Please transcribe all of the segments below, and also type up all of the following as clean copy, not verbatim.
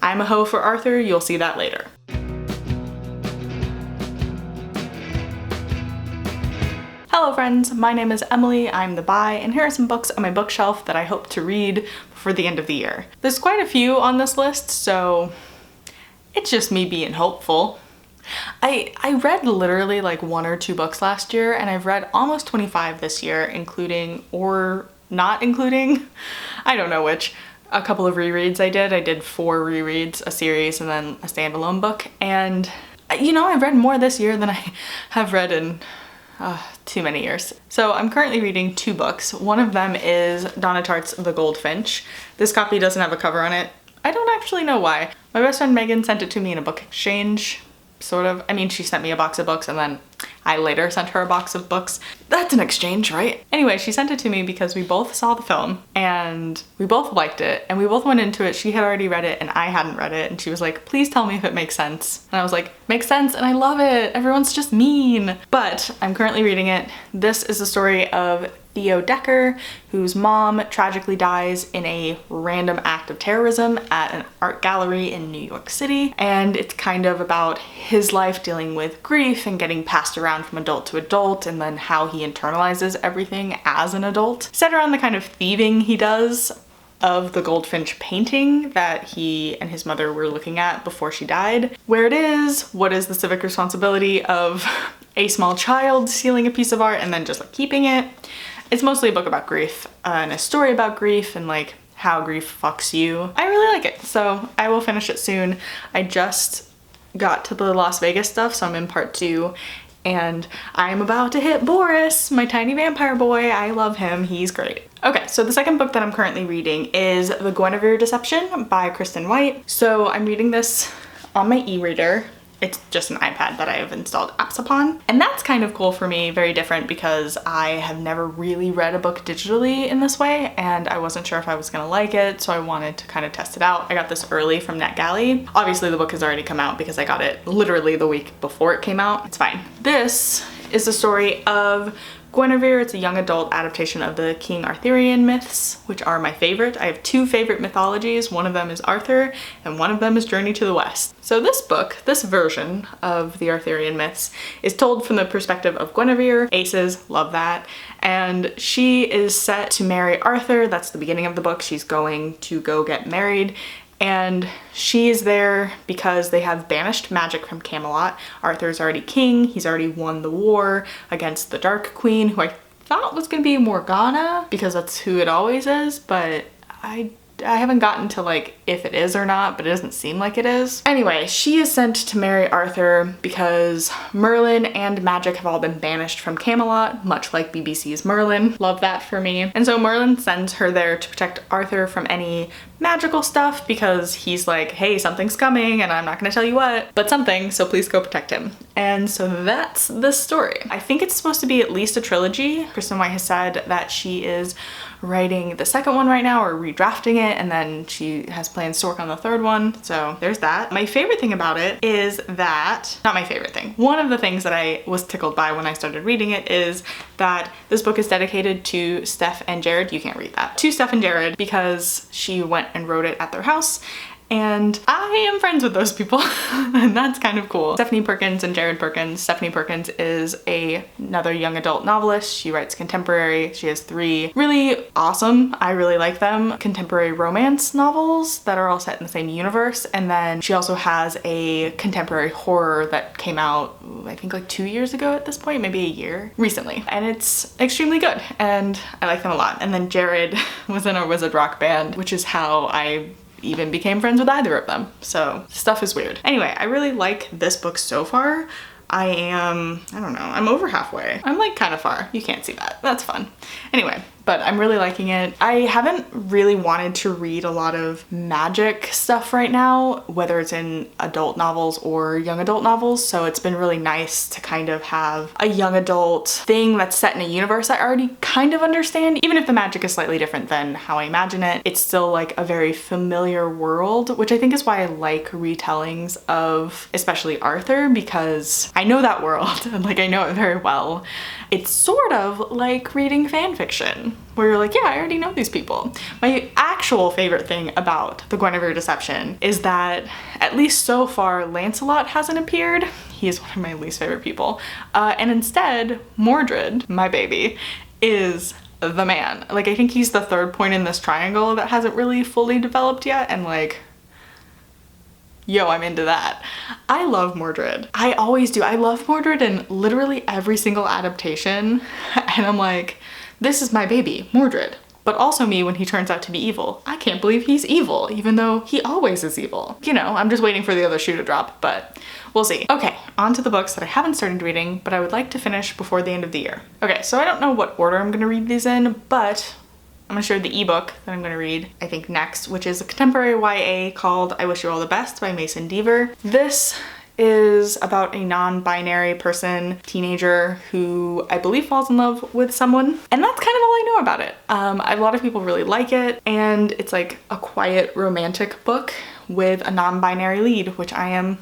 I'm a hoe for Arthur, you'll see that later. Hello friends, my name is Emily, I'm the bi, and here are some books on my bookshelf that I hope to read before the end of the year. There's quite a few on this list, so it's just me being hopeful. I read literally like 1 or 2 books last year, and I've read almost 25 this year, including or not including, I don't know which, a couple of rereads I did. I did 4 rereads, a series, and then a standalone book. And you know, I've read more this year than I have read in too many years. So I'm currently reading 2 books. One of them is Donna Tartt's The Goldfinch. This copy doesn't have a cover on it. I don't actually know why. My best friend Megan sent it to me in a book exchange, sort of. I mean, she sent me a box of books and then I later sent her a box of books. That's an exchange, right? Anyway, she sent it to me because we both saw the film and we both liked it and we both went into it. She had already read it and I hadn't read it, and she was like, please tell me if it makes sense. And I was like, makes sense and I love it. Everyone's just mean. But I'm currently reading it. This is the story of Theo Decker, whose mom tragically dies in a random act of terrorism at an art gallery in New York City. And it's kind of about his life dealing with grief and getting passed around from adult to adult, and then how he internalizes everything as an adult. Set around the kind of thieving he does of the Goldfinch painting that he and his mother were looking at before she died. Where it is, what is the civic responsibility of a small child stealing a piece of art and then just like keeping it. It's mostly a book about grief and a story about grief and like how grief fucks you. I really like it, so I will finish it soon. I just got to the Las Vegas stuff, so I'm in part 2, and I'm about to hit Boris, my tiny vampire boy. I love him, he's great. Okay, so the second book that I'm currently reading is The Guinevere Deception by Kristen White. So I'm reading this on my e-reader. It's just an iPad that I have installed apps upon. And that's kind of cool for me, very different, because I have never really read a book digitally in this way, and I wasn't sure if I was gonna like it, so I wanted to kind of test it out. I got this early from NetGalley. Obviously the book has already come out because I got it literally the week before it came out. It's fine. This is the story of Guinevere. It's a young adult adaptation of the King Arthurian myths, which are my favorite. I have 2 favorite mythologies. One of them is Arthur and one of them is Journey to the West. So this book, this version of the Arthurian myths, is told from the perspective of Guinevere. Aces, love that. And she is set to marry Arthur. That's the beginning of the book. She's going to go get married. And she is there because they have banished magic from Camelot. Arthur's already king, he's already won the war against the Dark Queen, who I thought was gonna be Morgana, because that's who it always is, but I haven't gotten to like if it is or not, but it doesn't seem like it is. Anyway, she is sent to marry Arthur because Merlin and magic have all been banished from Camelot, much like BBC's Merlin. Love that for me. And so Merlin sends her there to protect Arthur from any magical stuff because he's like, hey, something's coming and I'm not gonna tell you what, but something, so please go protect him. And so that's the story. I think it's supposed to be at least a trilogy. Kristen White has said that she is writing the second one right now, or redrafting it, and then she has plans to work on the third one, so there's that. My favorite thing about it is that, not my favorite thing, one of the things that I was tickled by when I started reading it is that this book is dedicated to Steph and Jared. You can't read that. To Steph and Jared, because she went and wrote it at their house. And I am friends with those people and that's kind of cool. Stephanie Perkins and Jared Perkins. Stephanie Perkins is another young adult novelist. She writes contemporary. She has 3 really awesome, I really like them, contemporary romance novels that are all set in the same universe. And then she also has a contemporary horror that came out, I think like 2 years ago at this point, maybe a year, recently. And it's extremely good and I like them a lot. And then Jared was in a Wizard Rock band, which is how I even became friends with either of them. So stuff is weird. Anyway, I really like this book so far. I don't know, I'm over halfway. I'm like kind of far. You can't see that. That's fun. Anyway, but I'm really liking it. I haven't really wanted to read a lot of magic stuff right now, whether it's in adult novels or young adult novels, so it's been really nice to kind of have a young adult thing that's set in a universe I already kind of understand. Even if the magic is slightly different than how I imagine it, it's still like a very familiar world, which I think is why I like retellings of especially Arthur, because I know that world and like I know it very well. It's sort of like reading fan fiction. where you're like, yeah, I already know these people. My actual favorite thing about the Guinevere Deception is that, at least so far, Lancelot hasn't appeared. He is one of my least favorite people. And instead, Mordred, my baby, is the man. Like, I think he's the third point in this triangle that hasn't really fully developed yet, and like, yo, I'm into that. I love Mordred. I always do. I love Mordred in literally every single adaptation, and I'm like, this is my baby, Mordred. But also me when he turns out to be evil. I can't believe he's evil, even though he always is evil. You know, I'm just waiting for the other shoe to drop, but we'll see. Okay, on to the books that I haven't started reading, but I would like to finish before the end of the year. Okay, so I don't know what order I'm gonna read these in, but I'm gonna share the ebook that I'm gonna read, I think, next, which is a contemporary YA called I Wish You All the Best by Mason Deaver. This is about a non-binary person, teenager, who I believe falls in love with someone. And that's kind of all I know about it. A lot of people really like it, and it's like a quiet romantic book with a non-binary lead, which I am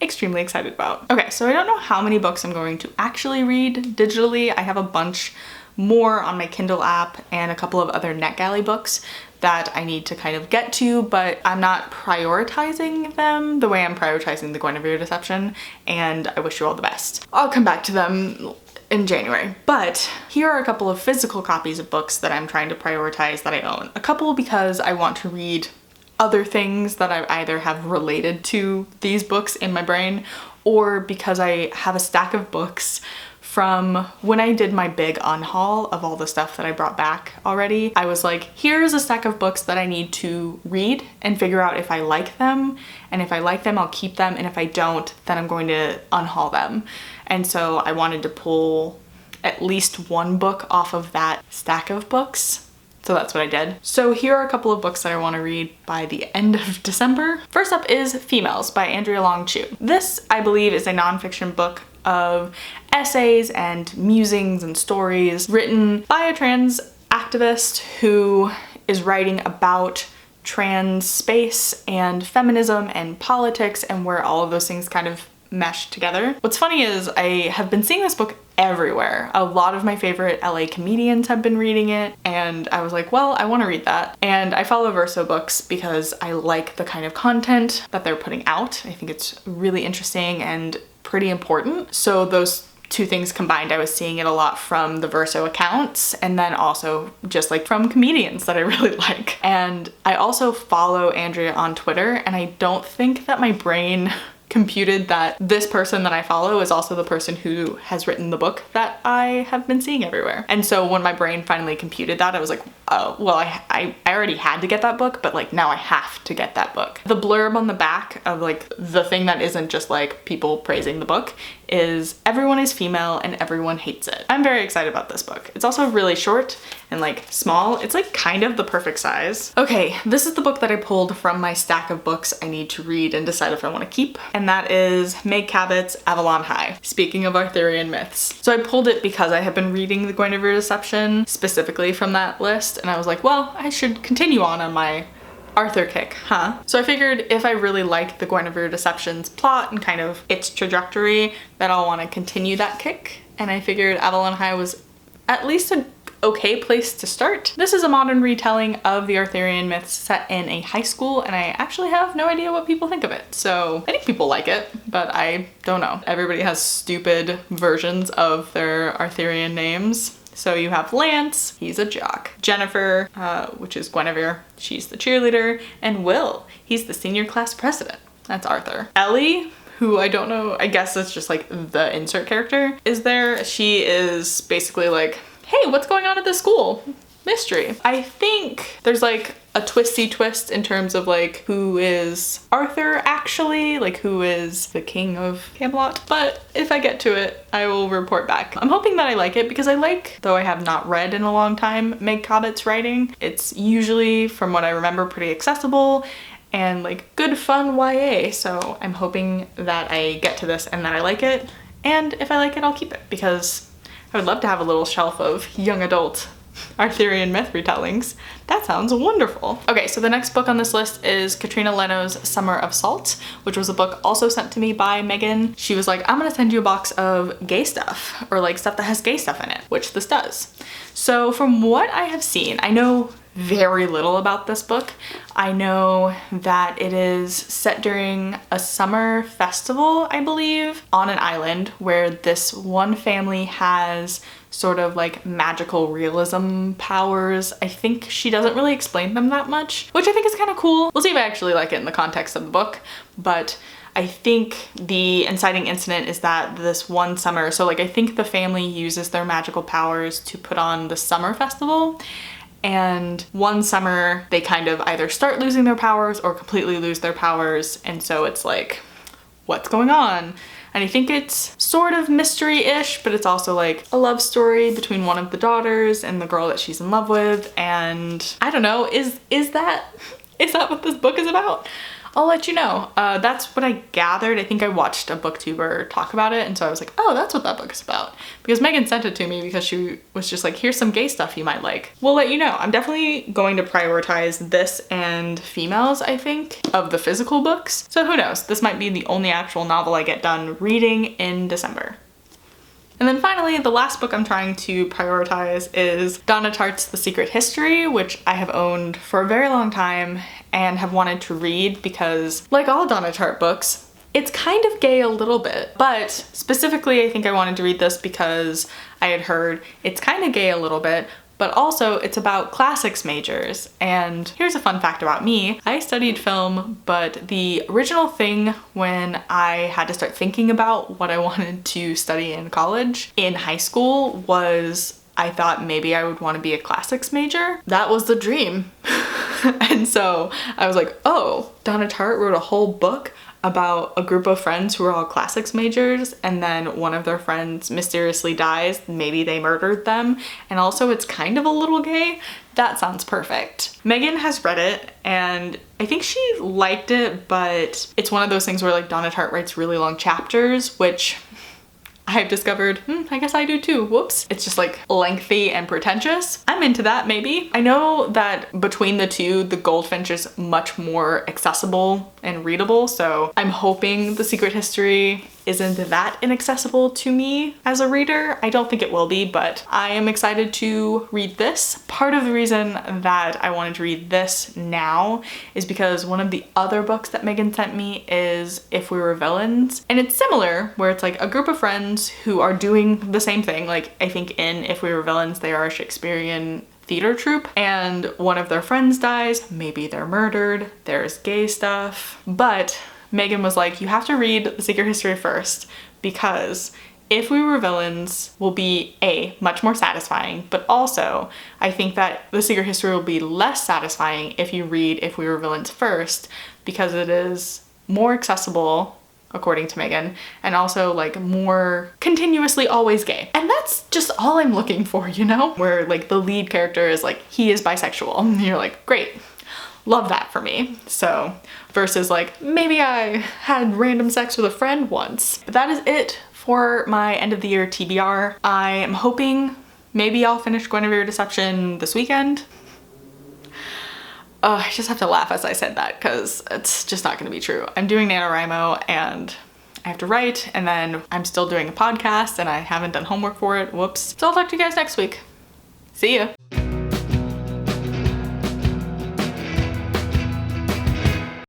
extremely excited about. Okay, so I don't know how many books I'm going to actually read digitally. I have a bunch more on my Kindle app and a couple of other NetGalley books that I need to kind of get to, but I'm not prioritizing them the way I'm prioritizing the Guinevere Deception, and I Wish You All the Best. I'll come back to them in January. But here are a couple of physical copies of books that I'm trying to prioritize that I own. A couple because I want to read other things that I either have related to these books in my brain, or because I have a stack of books from when I did my big unhaul of all the stuff that I brought back already. I was like, here's a stack of books that I need to read and figure out if I like them. And if I like them, I'll keep them. And if I don't, then I'm going to unhaul them. And so I wanted to pull at least one book off of that stack of books. So that's what I did. So here are a couple of books that I want to read by the end of December. First up is Females by Andrea Long Chu. This, I believe, is a nonfiction book of essays and musings and stories written by a trans activist who is writing about trans space and feminism and politics and where all of those things kind of mesh together. What's funny is I have been seeing this book everywhere. A lot of my favorite LA comedians have been reading it, and I was like, well, I want to read that. And I follow Verso Books because I like the kind of content that they're putting out. I think it's really interesting and pretty important. So those two things combined, I was seeing it a lot from the Verso accounts, and then also just like from comedians that I really like. And I also follow Andrea on Twitter, and I don't think that my brain computed that this person that I follow is also the person who has written the book that I have been seeing everywhere. And so when my brain finally computed that, I was like, oh, well, I already had to get that book, but like now I have to get that book. The blurb on the back of like the thing that isn't just like people praising the book is everyone is female and everyone hates it. I'm very excited about this book. It's also really short and like small. It's like kind of the perfect size. Okay, this is the book that I pulled from my stack of books I need to read and decide if I want to keep, and that is Meg Cabot's Avalon High. Speaking of Arthurian myths. So I pulled it because I have been reading the Guinevere Deception specifically from that list, and I was like, well, I should continue on my Arthur kick, huh? So I figured if I really like the Guinevere Deception's plot and kind of its trajectory, that I'll want to continue that kick. And I figured Avalon High was at least an okay place to start. This is a modern retelling of the Arthurian myths set in a high school, and I actually have no idea what people think of it. So I think people like it, but I don't know. Everybody has stupid versions of their Arthurian names. So you have Lance, he's a jock. Jennifer, which is Guinevere, she's the cheerleader. And Will, he's the senior class president. That's Arthur. Ellie, who I don't know, I guess it's just like the insert character, is there. She is basically like, hey, what's going on at this school? Mystery. I think there's like a twisty twist in terms of like who is Arthur actually, like who is the king of Camelot, but if I get to it, I will report back. I'm hoping that I like it because I like, though I have not read in a long time, Meg Cabot's writing. It's usually, from what I remember, pretty accessible and like good fun YA, so I'm hoping that I get to this and that I like it, and if I like it, I'll keep it because I would love to have a little shelf of young adult Arthurian myth retellings. That sounds wonderful. Okay, so the next book on this list is Katrina Leno's Summer of Salt, which was a book also sent to me by Megan. She was like, I'm gonna send you a box of gay stuff, or like stuff that has gay stuff in it, which this does. So from what I have seen, I know very little about this book. I know that it is set during a summer festival, I believe, on an island where this one family has sort of like magical realism powers. I think she doesn't really explain them that much, which I think is kind of cool. We'll see if I actually like it in the context of the book, but I think the inciting incident is that this one summer, so like I think the family uses their magical powers to put on the summer festival, and one summer they kind of either start losing their powers or completely lose their powers, and so it's like, what's going on? And I think it's sort of mystery-ish, but it's also like a love story between one of the daughters and the girl that she's in love with, and I don't know, is that what this book is about? I'll let you know. That's what I gathered. I think I watched a booktuber talk about it, and so I was like, oh, that's what that book is about. Because Megan sent it to me because she was just like, here's some gay stuff you might like. We'll let you know. I'm definitely going to prioritize this and Females, I think, of the physical books. So who knows? This might be the only actual novel I get done reading in December. And then finally, the last book I'm trying to prioritize is Donna Tartt's The Secret History, which I have owned for a very long time and have wanted to read because, like all Donna Tartt books, it's kind of gay a little bit. But specifically, I think I wanted to read this because I had heard it's kind of gay a little bit, but also it's about classics majors. And here's a fun fact about me. I studied film, but the original thing when I had to start thinking about what I wanted to study in college, in high school, was I thought maybe I would want to be a classics major. That was the dream. And so I was like, oh, Donna Tartt wrote a whole book about a group of friends who are all classics majors, and then one of their friends mysteriously dies. Maybe they murdered them, and also it's kind of a little gay. That sounds perfect. Megan has read it, and I think she liked it, but it's one of those things where like Donna Tartt writes really long chapters, which I've discovered, I guess I do too, whoops. It's just like lengthy and pretentious. I'm into that, maybe. I know that between the two, the Goldfinch is much more accessible and readable, so I'm hoping The Secret History isn't that inaccessible to me as a reader. I don't think it will be, but I am excited to read this. Part of the reason that I wanted to read this now is because one of the other books that Megan sent me is If We Were Villains, and it's similar, where it's like a group of friends who are doing the same thing. Like, I think in If We Were Villains, they are a Shakespearean theater troupe, and one of their friends dies, maybe they're murdered, there's gay stuff, but Megan was like, you have to read The Secret History first, because If We Were Villains will be much more satisfying, but also I think that The Secret History will be less satisfying if you read If We Were Villains first, because it is more accessible, according to Megan, and also like more continuously always gay. And that's just all I'm looking for, you know? Where like the lead character is like, he is bisexual, and you're like, great. Love that for me. So versus like, maybe I had random sex with a friend once. But that is it for my end of the year TBR. I am hoping maybe I'll finish Guinevere Deception this weekend. I just have to laugh as I said that because it's just not gonna be true. I'm doing NaNoWriMo and I have to write, and then I'm still doing a podcast and I haven't done homework for it. Whoops. So I'll talk to you guys next week. See ya.